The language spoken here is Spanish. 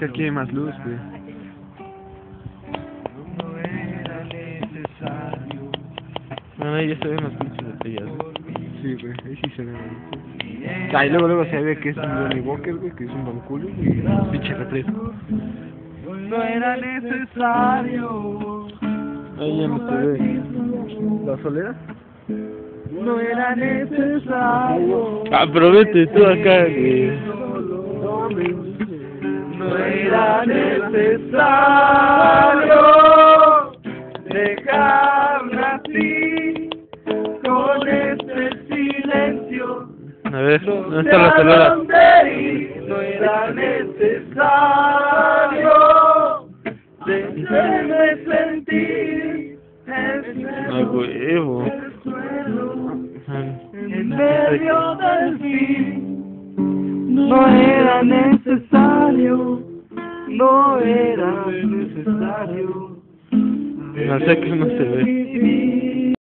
que aquí hay más luz, güey. No era necesario. Bueno, ahí ya se ven los pinches detalles, ¿no? Sí, güey, ahí sí se ve. Ah, y luego se ve que es un Johnny Walker, güey, que es un Don Julio y un pinche refresco. No era necesario. Ahí ya no se ve. ¿La soledad? No era necesario. Ah, pero vete tú acá, güey. No era necesario dejarme así con este silencio. A ver, ¿dónde No está la sé a soledad? dónde ir, no era necesario dejarme sentir Ah, huevo. el suelo Ah, en medio del fin. No era necesario, no era necesario. no sé que no se ve. Vivir.